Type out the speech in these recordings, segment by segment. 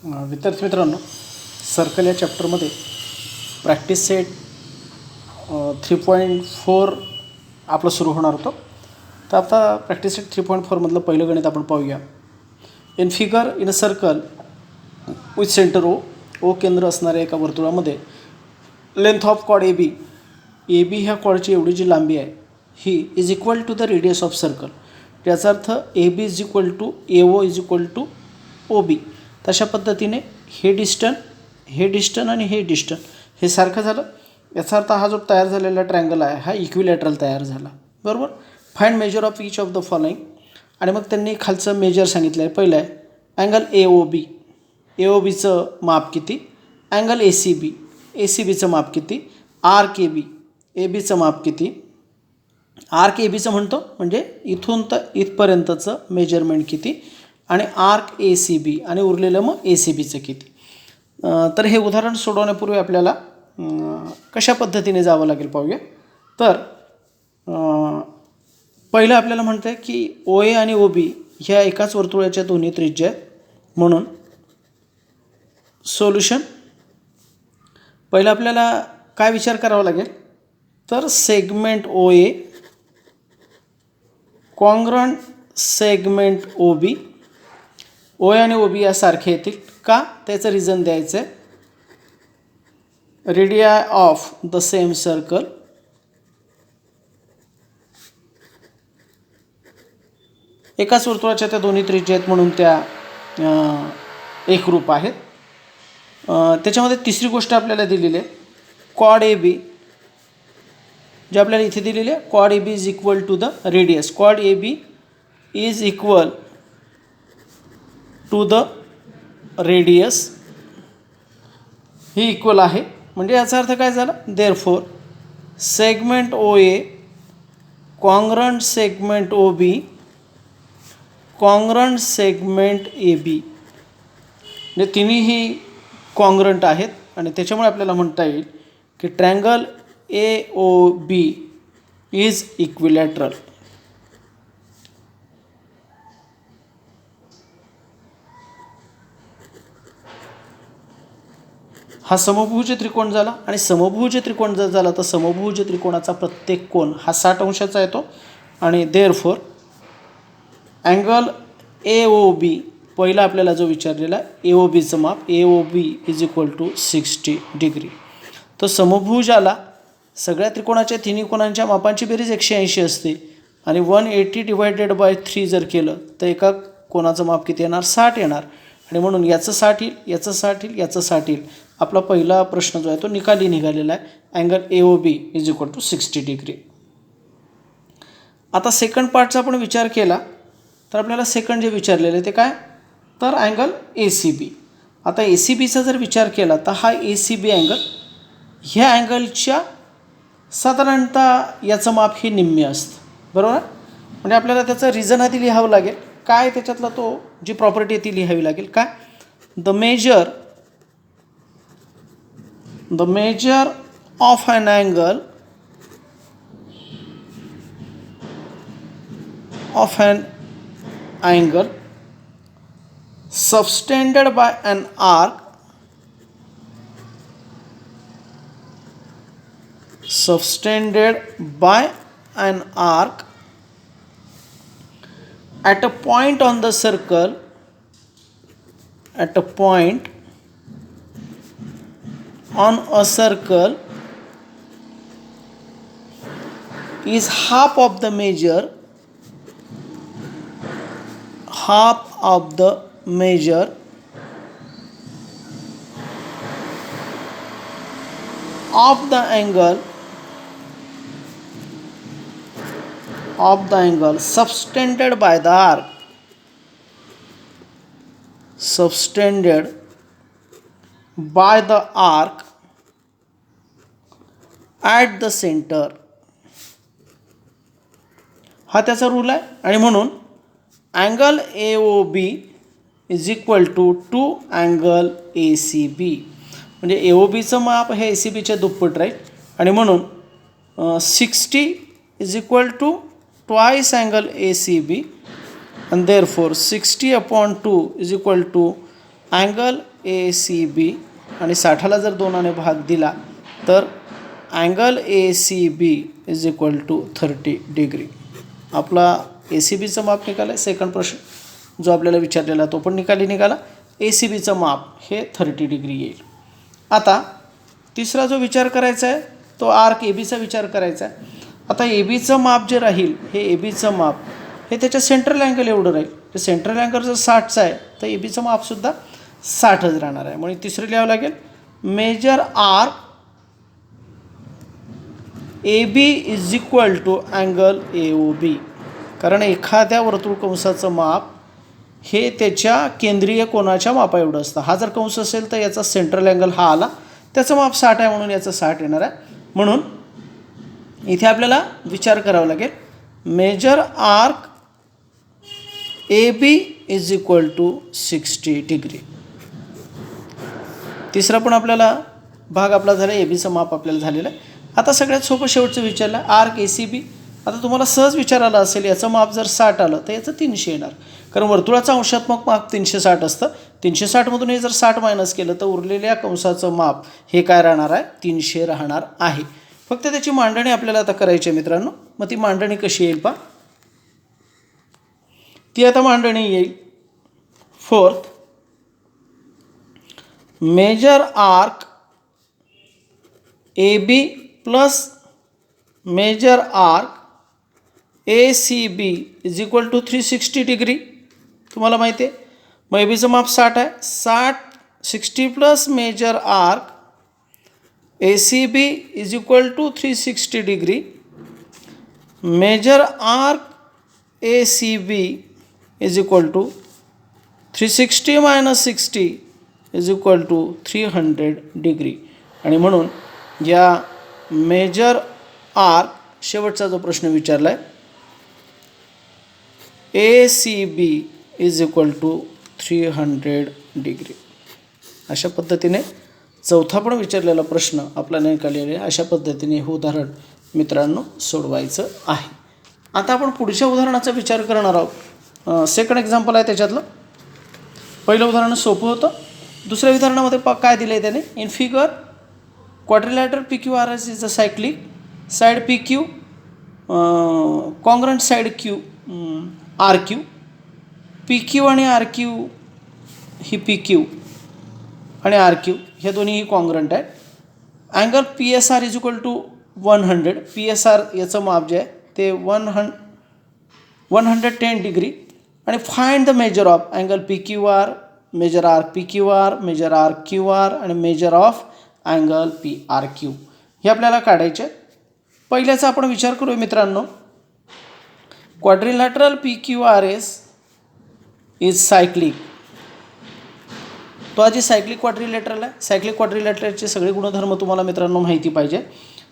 विद्यार्थी मित्रांनो, सर्कल या चॅप्टरमध्ये प्रॅक्टिस सेट 3.4 आपलं सुरू होणार होतं. तर आता प्रॅक्टिस सेट 3.4 मधलं पहिलं गणित आपण पाहूया. In figure in a circle with centre O केंद्र असणाऱ्या एका वर्तुळामध्ये लेंथ ऑफ कॉड ए बी ह्या कॉडची एवढी जी लांबी आहे ही is equal to the radius of circle. याचा अर्थ A B is equal to A O is equal to O B. तशा पद्धतीने हे डिस्टन आणि हे डिस्टन हे सारखं झालं. याचा अर्थ हा जो तयार झालेला ट्रायंगल आहे हा इक्विलॅटरल तयार झाला, बरोबर. Find measure of each of the following. आणि मग त्यांनी खालचं मेजर सांगितलं आहे. पहिलं आहे अँगल ए ओ बीचं माप किती, अँगल ए सी बीचं माप किती, आर्क ए बीचं माप किती. आर्क ए बीचं म्हणतो म्हणजे इथून तर इथपर्यंतचं मेजरमेंट किती, आणि आर्क ए सी बी आणि उरलेलं मग ए सी बीचं किती. तर हे उदाहरण सोडवण्यापूर्वी आपल्याला कशा पद्धतीने जावं लागेल पाहूया. तर पहिलं आपल्याला म्हणतं आहे की ओ ए आणि ओ बी ह्या एकाच वर्तुळाच्या दोन्ही त्रिज्या आहेत. म्हणून सोल्युशन पहिलं आपल्याला काय विचार करावा लागेल, तर segment O A congruent segment O बी. ओ ए आणि ओ बी यासारखे येतील का, त्याचं रिझन द्यायचं आहे. रेडियाय ऑफ द सेम सर्कल एकाच वर्तुळाच्या त्या दोन्ही त्रिज्या आहेत म्हणून त्या एकरूप आहेत. त्याच्यामध्ये तिसरी गोष्ट आपल्याला दिलेली आहे कॉड ए बी, जे आपल्याला इथे दिलेली आहे. कॉड A B is equal to the radius. कॉड A B is equal to the radius ही इक्वल आहे. म्हणजे याचा अर्थ काय झाला, therefore segment O A congruent segment O B congruent segment A B. म्हणजे तिन्हीही कॉन्ग्रंट आहेत आणि त्याच्यामुळे आपल्याला म्हणता येईल की triangle A O B is equilateral. हा समभुज त्रिकोण झाला आणि समभुज त्रिकोण जर झाला तर समभुज त्रिकोणाचा प्रत्येक कोण हा 60 अंशाचा येतो. आणि देअरफॉर अँगल ए ओ बी पहिला आपल्याला जो विचारलेला आहे ए ओ बीचं माप A O B is equal to 60 degree. तो समभुजाला सगळ्या त्रिकोणाच्या तिन्ही कोणांच्या मापांची बेरीज 180 असते आणि 180 डिवायडेड बाय 3 जर केलं तर एका कोणाचं माप किती येणार, 60 येणार. आणि म्हणून याचं 60 येईल, याचं 60 येईल, याचं 60 येईल. आपला पहिला प्रश्न जो आहे तो निकाली निघालेला आहे. Angle A O B is equal to 60 degree. आता सेकंड पार्टचा आपण विचार केला तर आपल्याला सेकंड जे विचारलेलं आहे ते काय, तर अँगल ए सी बी. आता ए सी बीचा जर विचार केला तर हा ए सी बी अँगल ह्या अँगलच्या साधारणतः याचं माप हे निम्मे असतं, बरोबर. म्हणजे आपल्याला त्याचं रिझन आधी लिहावं लागेल. काय त्याच्यातला तो जी प्रॉपर्टी आहे ती लिहावी लागेल. काय, the measure of an angle subtended by an arc at a point on the circle is half of the measure of the angle subtended by the arc at the center. हा त्याचा rule आहे. आणि म्हणून angle A O B is equal to angle A C B. म्हणजे A O बीचं माप हे ए C बीच्या दुप्पट राहील आणि म्हणून 60 is equal to twice angle A C B and therefore 60/2 is equal to angle A C B आणि 60ला जर 2ने भाग दिला तर angle A C B is equal to 30 degree. आपला ए सी बीचं माप निघालं. सेकंड प्रश्न जो आपल्याला विचारलेला तो पण निघाला. ए सी बीचं माप हे 30 डिग्री येईल. आता तिसरा जो विचार करायचा आहे तो आर्क ए बीचा विचार करायचा आहे. आता ए बीचं माप जे राहील हे ए बीचं माप हे त्याच्या सेंट्रल अँगल एवढं राहील. तर सेंट्रल अँगल जर 60चा आहे तर ए बीचं मापसुद्धा 60च राहणार आहे. म्हणून तिसरं लिहावं लागेल major arc A B is equal to angle A O B. कारण एखाद्या वर्तुळ कंसाचं माप हे त्याच्या केंद्रीय कोनाच्या मापा एवढं असतं. हा जर कंस असेल तर याचा सेंट्रल अँगल हा आला, त्याचं माप 60 आहे म्हणून याचं 60 येणार आहे. म्हणून इथे आपल्याला विचार करावा लागेल major arc A B is equal to 60 degree. तिसरा पण आपल्याला भाग आपला झाला. ए बीचं माप आपल्याला झालेलं आहे. आता सगळ्यात सोपं शेवटचं विचारलं आर्क ए सी बी. आता तुम्हाला सहज विचारायला असेल याचं माप जर 60 आलं तर याचं 300 येणार. कारण वर्तुळाचं अंशात्मक माप 360 असतं. 360मधून हे जर 60 मायनस केलं तर उरलेल्या कंसाचं माप हे काय राहणार आहे 300 राहणार आहे. फक्त त्याची मांडणी आपल्याला आता करायची आहे मित्रांनो. मग ती मांडणी कशी येईल पहा. ती आता मांडणी येईल fourth major arc A B plus major arc A C B is equal to 360 degree. तुम्हाला माहिती आहे मग ए बीचं माप 60 आहे. 60 plus major arc A C B is equal to 360 degree. Major arc A C B is equal to 360 minus 60 is equal to 300 degree. आणि म्हणून या major arc शेवटचा जो प्रश्न विचारला आहे A C B is equal to 300 degree. अशा पद्धतीने चौथा पण विचारलेला प्रश्न आपला निकालेला आहे. अशा पद्धतीने हे उदाहरण मित्रांनो सोडवायचं आहे. आता आपण पुढच्या उदाहरणाचा विचार करणार आहोत. सेकंड एक्झाम्पल आहे त्याच्यातलं. पहिलं उदाहरण सोपं होतं. दुसऱ्या उदाहरणामध्ये काय दिलं आहे त्याने in figure quadrilateral P Q R S is a cyclic side P Q congruent side Q R Q. P Q आणि आर क्यू ही पी क्यू आणि आर क्यू ह्या दोन्हीही कॉन्ग्रंट आहेत. Angle P S R is equal to 100. P S R याचं माप जे आहे ते 110 डिग्री. आणि find the measure of angle P Q R, major arc P Q R, major arc Q R आणि measure of angle P R Q हे आपल्याला काढायचे. पहिल्याचा आपण विचार करूया मित्रांनो. Quadrilateral P Q R S is cyclic. तो आधी सायक्लिक क्वाड्रिलॅटरल आहे. सायक्लिक क्वाड्रिलॅटरलचे सगळे गुणधर्म तुम्हाला मित्रांनो माहिती पाहिजे.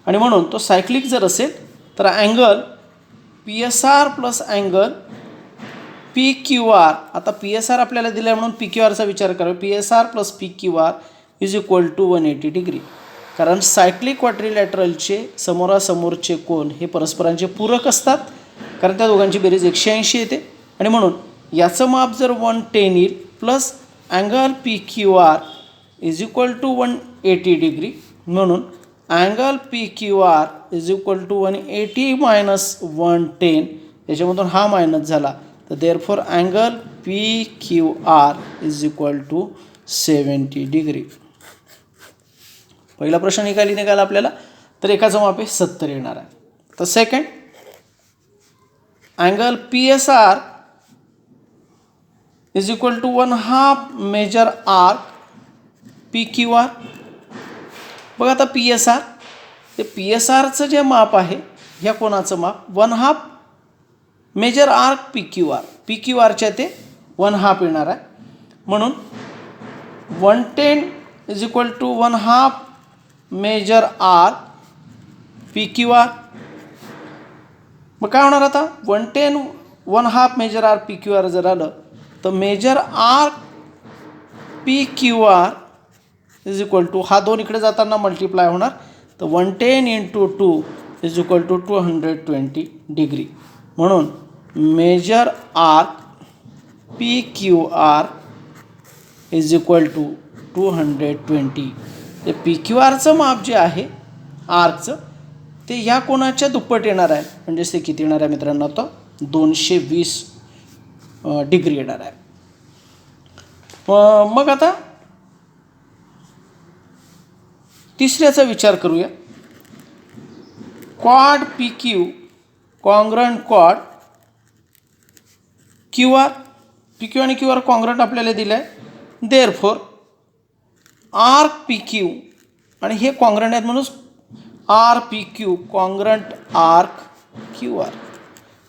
आणि म्हणून तो सायक्लिक जर असेल तर angle P S R plus angle P Q R. आता पी एस आर आपल्याला दिला आहे म्हणून पी क्यू आरचा विचार करा. P S R plus P Q R is equal to 180 degree. कारण सायक्लिक क्वाड्रिलॅटरलचे समोरासमोरचे कोन हे परस्परांचे पूरक असतात. कारण त्या दोघांची बेरीज 180 येते. आणि म्हणून याचं माप जर 110 येईल plus angle P Q R is equal to 180 degree. म्हणून angle P Q R is equal to 180 minus 110. याच्यामधून हा मायनस झाला तर therefore angle P Q R is equal to 70 degree. पहिला प्रश्न निघाला आपल्याला तर एकाचं माप 70 येणार आहे. तर second angle P S R is equal to 1/2 major arc P Q R. बघा आता पी एस आर ते पी एस आरचं जे माप आहे ह्या कोणाचं माप 1/2 major arc P Q R. P Q आरच्या ते 1/2 येणार आहे. म्हणून 110 is equal to 1/2 major arc P Q R. मग काय होणार आता 110 1/2 major arc P Q R जर आलं तर major arc P Q R is equal to हा 2 इकडे जाताना मल्टिप्लाय होणार तर 110 into 2 is equal to 220 degree. म्हणून major arc P Q R is equal to 220. ते पी क्यू आरचं माप जे आहे आर्कचं ते ह्या कोणाच्या दुप्पट येणार आहे, म्हणजेच ते किती येणार आहे मित्रांनो, आता 220 डिग्री येणार आहे. मग आता तिसऱ्याचा विचार करूया. Quad P Q congruent quad Q R. P Q आणि क्यू आर कॉन्ग्रंट आपल्याला दिलं आहे. देअरफॉर आर्क पी क्यू आणि हे कॉन्ग्रंट आहेत म्हणून R P Q congruent arc Q R.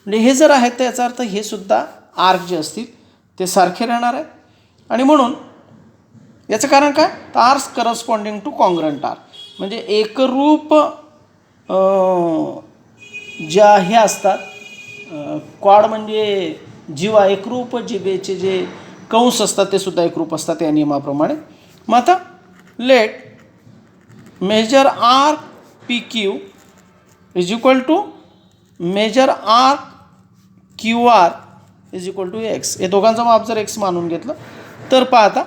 म्हणजे हे जर आहेत तर याचा अर्थ हे सुद्धा आर्क जे असतील ते सारखे राहणार आहेत. आणि म्हणून याचं कारण काय, तर arcs corresponding to congruent arc, म्हणजे एकरूप ज्या हे असतात क्वाड म्हणजे जीवा, एकरूप जिवेचे जे कंस असतात ते सुद्धा एकरूप असतात या नियमाप्रमाणे. मग आता let major arc P Q is equal to major arc Q R is equal to X. हे दोघांचं माप जर एक्स मानून घेतलं तर पाहता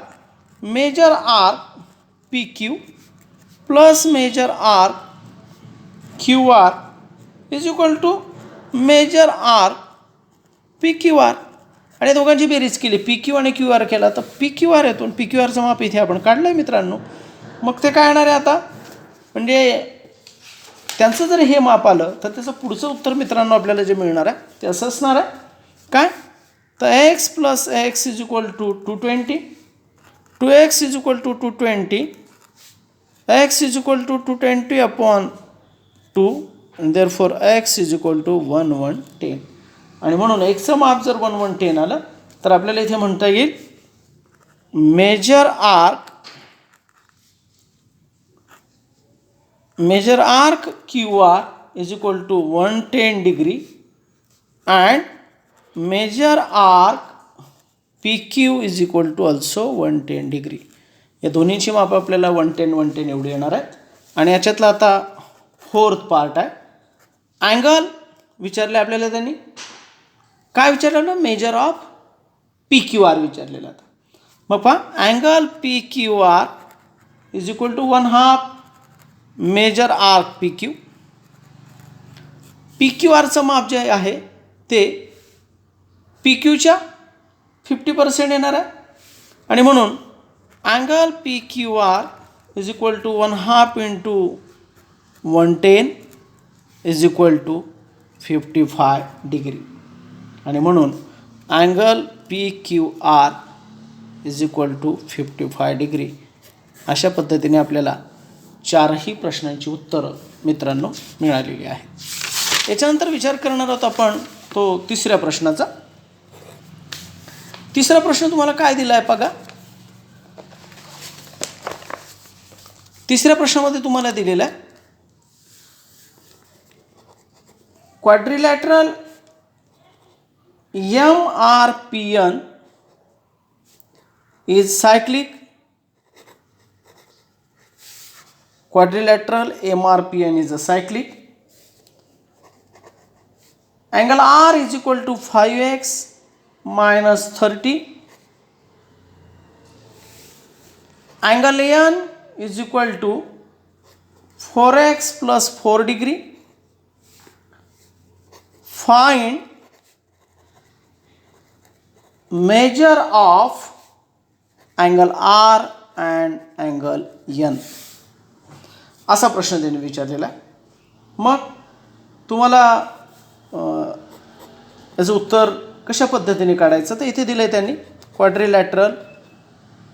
major arc P Q plus major arc Q R is equal to major arc P Q R. आणि दोघांची बेरीज केली, पी क्यू आणि क्यू आर केला तर पी क्यू आर येतो. पी क्यू आरचं माप इथे आपण काढलं आहे मित्रांनो. मग ते काय येणार आहे आता, म्हणजे त्यांचं जर हे माप आलं तर त्याचं पुढचं उत्तर मित्रांनो आपल्याला जे मिळणार आहे ते असं असणार आहे काय, तर X plus X is equal to 220, 2x is equal to 220, x is equal to 220 upon 2 and therefore x is equal to 1110. आणि म्हणून एक्सचं माप जर 1110 आलं तर आपल्याला इथे म्हणता येईल major arc Q R is equal to 110 degree and major arc P Q is equal to also 110 degree. या दोन्हीची माप आपल्याला 110 एवढी येणार आहेत. आणि याच्यातला आता फोर्थ पार्ट आहे, अँगल विचारले आपल्याला. त्यांनी काय विचारलेलं, major of P Q R विचारलेलं. आता मग पहा angle P Q R is equal to 1/2 major arc P Q. P Q आरचं माप जे आहे ते पी क्यूच्या 50% येणार आहे. आणि म्हणून angle P Q R is equal to 1/2 into 110 is equal to 55 degree. आणि म्हणून angle P Q R is equal to 55 degree. अशा पद्धतीने आपल्याला चारही प्रश्नांची उत्तरं मित्रांनो मिळालेली आहेत. याच्यानंतर विचार करणार आहोत आपण तो तिसऱ्या प्रश्नाचा. तिसरा प्रश्न तुम्हाला काय दिला आहे बघा. तिसऱ्या प्रश्नामध्ये तुम्हाला दिलेला आहे quadrilateral MRPN is cyclic. Quadrilateral MRPN is a cyclic. Angle R is equal to 5x minus 30. Angle N is equal to 4x plus 4 degree. Find measure of angle R and angle N. असा प्रश्न त्यांनी विचारलेला आहे. मग तुम्हाला याचं उत्तर कशा पद्धतीने काढायचं तर इथे दिलं आहे त्यांनी quadrilateral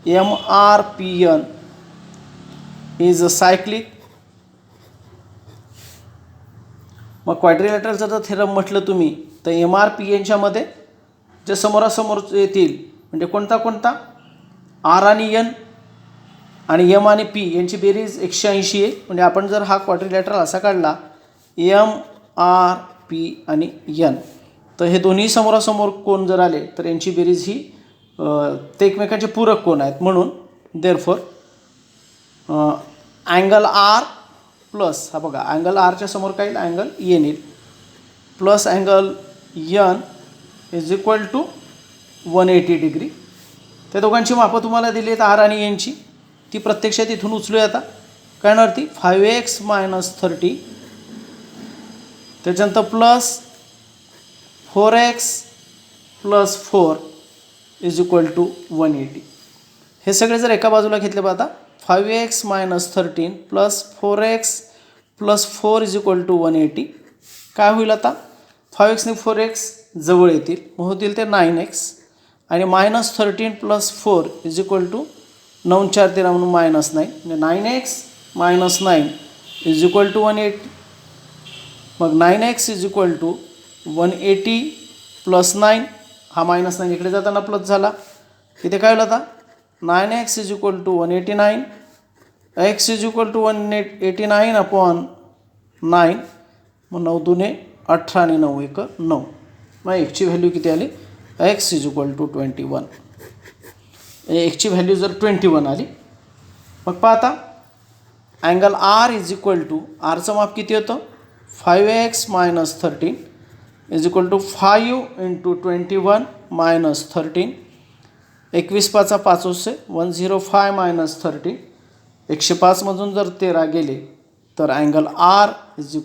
MRPN is a cyclic. मग क्वाड्रिलॅटरलचं जर थेरम म्हटलं तुम्ही तर MRPNच्या मध्ये जे समोरासमोर येतील म्हणजे कोणता आर आणि एन आणि एम आणि पी यांची बेरीज 180 आहे. म्हणजे आपण जर हा क्वाड्रिलॅटरल असा काढला MRP आणि एन तर हे दोन्ही समोरासमोर कोण जर आले तर यांची बेरीज ही ते एकमेकांचे पूरक कोण आहेत. म्हणून देअरफॉर अँगल आर प्लस हा बघा अँगल आरच्या समोर काय येईल अँगल एन येईल plus angle N is equal to 180 degree. त्या दोघांची मापं तुम्हाला दिली आहेत आर आणि एनची. ती प्रत्यक्षात इथून उचलूया आता. काय होणार ती 5x - 30 त्याच्यानंतर प्लस 4x + 4 = 180. हे सगळे जर एका बाजूला घेतले बघा आता 5x - 13 + 4x + 4 = 180. काय होईल आता 5x ने 4x जवळ येतील मग होतील ते 9x आणि -13 + 4 = 9 4 13 म्हणून -9 म्हणजे 9x - 9 = 180. मग 9x = 180 + 9 हा -9 इकडे जाताना प्लस झाला. इथे काय होईल आता 9x = 189 x = 189/9 मग 9 दूने 18 आणि 9 1 9. मग एक्सची व्हॅल्यू किती आली x = 21. एक्सची व्हॅल्यू जर 21 आली मग पहा आता अँगल आर आरचं माप किती होतं 5x - 13 = 5 × 21 - 13. 21 5 5 होते 105 - 13. 105 मधून जर 13 गेले तर अँगल आर =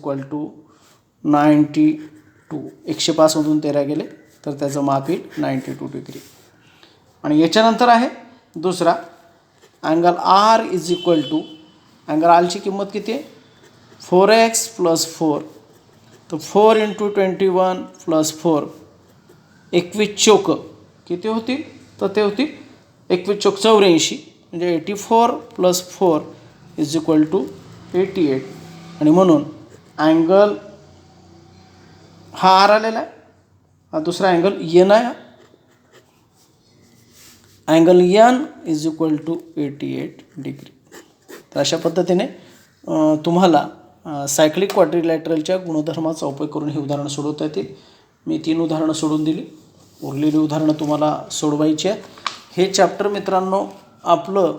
92. 105 मधून 13 गेले तर त्याचं माप येईल 92 डिग्री. आणि याच्यानंतर आहे दुसरा अँगल आर अँगल आरची किंमत किती आहे 4x + 4 तर 4 × 21 + 4 21 चौक किती होतील तर ते होतील 21 चौक 84 म्हणजे 84 + 4 = 88. आणि म्हणून अँगल हा आर आलेला आहे. हा दुसरा अँगल एन आहे. Angle N = 88 degree. तर अशा पद्धतीने तुम्हाला सायक्लिक क्वाड्रिलॅटरलच्या गुणधर्माचा उपयोग करून हे उदाहरणं सोडवता येतील. मी 3 उदाहरणं सोडून दिली. उरलेली उदाहरणं तुम्हाला सोडवायची आहेत. हे चॅप्टर मित्रांनो आपलं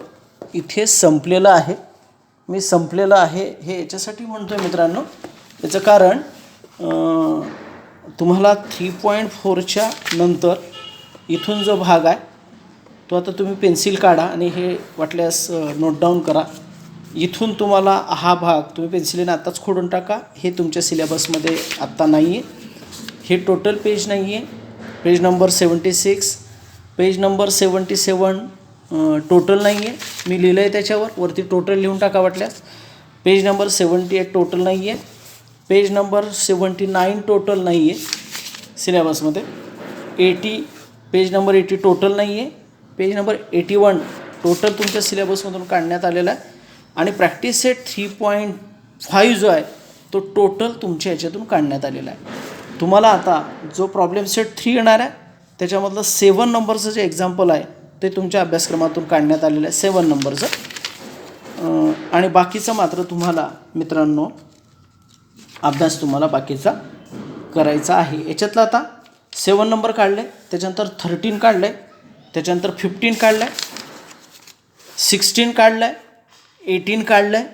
इथे संपलेलं आहे. मी संपलेलं आहे हे याच्यासाठी म्हणतो आहे मित्रांनो याचं कारण तुम्हाला 3.4च्या नंतर इथून जो भाग आहे तो आता तुम्ही पेन्सिल काढा आणि हे वाटल्यास नोट डाऊन करा. इथून तुम्हाला हा भाग तुम्ही पेन्सिलीने आत्ताच खोडून टाका. हे तुमच्या सिलेबसमध्ये आत्ता नाही आहे. हे टोटल पेज नाही आहे. Page number 76 page number 77 total नाही आहे. मी लिहिलं आहे त्याच्यावर वरती टोटल लिहून टाका वाटल्यास. पेज नंबर 78 टोटल नाही आहे. पेज नंबर 79 टोटल नाही आहे सिलेबसमध्ये. 80 पेज नंबर 80 टोटल नाही आहे. पेज नंबर 81 टोटल तुमच्या सिलेबसमधून काढण्यात आलेला आहे. आणि प्रॅक्टिस सेट 3.5 जो आहे तो टोटल तुमच्या याच्यातून काढण्यात आलेला आहे. तुम्हाला आता जो प्रॉब्लेम सेट 3 येणार आहे त्याच्यामधलं 7 नंबरचं जे एक्झाम्पल आहे ते तुमच्या अभ्यासक्रमातून काढण्यात आलेलं आहे 7 नंबरचं. आणि बाकीचं मात्र तुम्हाला मित्रांनो अभ्यास तुम्हाला बाकीचा करायचा आहे. याच्यातलं आता 7 नंबर काढले त्याच्यानंतर 13 काढलं आहे त्याच्यानंतर 15 काढलं आहे 16 काढलं आहे 18 काढलं आहे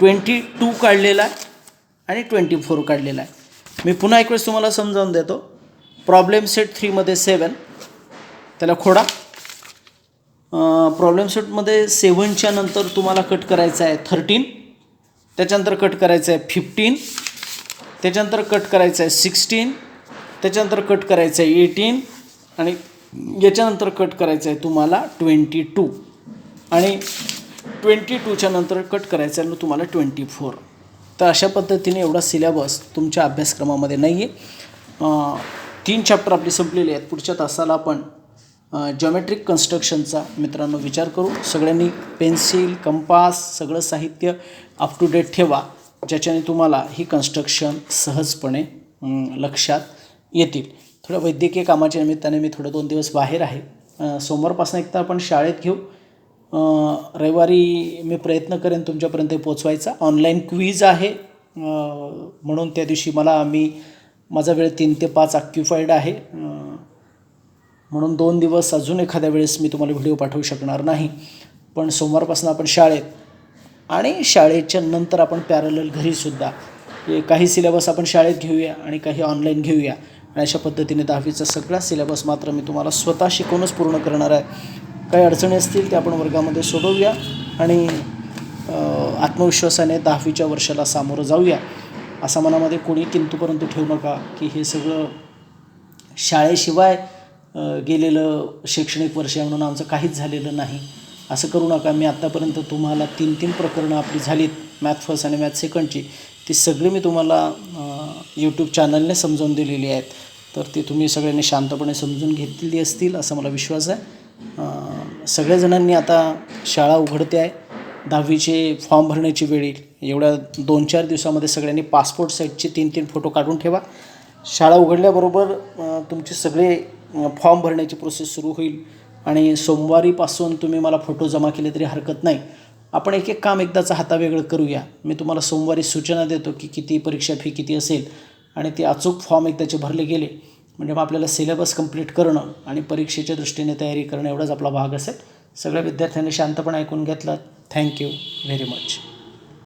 22 काढलेला आहे आणि 24 काढलेला आहे. मी पुन्हा एक वेळेस तुम्हाला समजावून देतो. प्रॉब्लेम सेट 3मध्ये 7 त्याला खोडा. प्रॉब्लेम सेटमध्ये 7च्या नंतर तुम्हाला कट करायचं आहे 13 त्याच्यानंतर कट करायचं आहे 15 त्याच्यानंतर कट करायचं आहे 16 त्याच्यानंतर कट करायचं आहे 18 आणि याच्यानंतर कट करायचं आहे तुम्हाला 22 आणि 22च्या नंतर कट करायचं आहे तुम्हाला 24. तर अशा पद्धतीने एवढा सिलेबस तुमच्या अभ्यासक्रमामध्ये नाही आहे. 3 चॅप्टर आपली संपलेली आहेत. पुढच्या तासाला आपण जॉमेट्रिक कन्स्ट्रक्शनचा मित्रांनो विचार करू. सगळ्यांनी पेन्सिल कंपास सगळं साहित्य अप टू डेट ठेवा ज्याच्याने तुम्हाला ही कन्स्ट्रक्शन सहजपणे लक्षात येतील. थोड्या वैद्यकीय कामाच्या निमित्ताने मी थोडं 2 दिवस बाहेर आहे. सोमवारपासून एकदा आपण शाळेत घेऊ. रविवारी मी प्रयत्न करेन तुमच्यापर्यंत पोचवायचा. ऑनलाईन क्विज आहे म्हणून त्या दिवशी माझा वेळ 3 ते 5 ऑक्युपाईड आहे म्हणून 2 दिवस अजून एखाद्या वेळेस मी तुम्हाला व्हिडिओ पाठवू शकणार नाही. पण सोमवारपासून आपण शाळेत आणि शाळेच्या नंतर आपण पॅरलल घरीसुद्धा काही सिलेबस आपण शाळेत घेऊया आणि काही ऑनलाईन घेऊया. आणि अशा पद्धतीने 10वीचा सगळा सिलेबस मात्र मी तुम्हाला स्वतः शिकवूनच पूर्ण करणार आहे. काही अडचणी असतील ते आपण वर्गामध्ये सोडवूया आणि आत्मविश्वासाने 10वीच्या वर्षाला सामोरं जाऊया. असा मनामध्ये कोणी किंतु परंतु ठेवू नका की हे सगळं शाळेशिवाय गेलेलं शैक्षणिक वर्ष आहे म्हणून आमचं काहीच झालेलं नाही, असं करू नका. मी आत्तापर्यंत तुम्हाला 3 प्रकरणं आपली झालीत मॅथ फर्स्ट आणि मॅथ सेकंडची, ती सगळी मी तुम्हाला यूट्यूब चॅनलने समजावून दिलेली आहेत. तर ती तुम्ही सगळ्यांनी शांतपणे समजून घेतलेली असतील असा मला विश्वास आहे. सगळ्याजणांनी आता शाळा उघडते आहे, 10वीचे फॉर्म भरण्याची वेळ येईल. एवढ्या 2-4 दिवसामध्ये सगळ्यांनी पासपोर्ट साईजचे 3 फोटो काढून ठेवा. शाळा उघडल्याबरोबर तुमचे सगळे फॉर्म भरण्याची प्रोसेस सुरू होईल आणि सोमवारीपासून तुम्ही मला फोटो जमा केले तरी हरकत नाही. आपण एक काम एकदाचं हातावेगळं करूया. मी तुम्हाला सोमवारी सूचना देतो की किती परीक्षा फी किती असेल आणि ते अचूक फॉर्म एकदाचे भरले गेले म्हणजे मग आपल्याला सिलेबस कंप्लीट करणं आणि परीक्षेच्या दृष्टीने तयारी करणं एवढाच आपला भाग असेल. सगळ्या विद्यार्थ्यांनी शांतपणे ऐकून घेतलात. Thank you very much.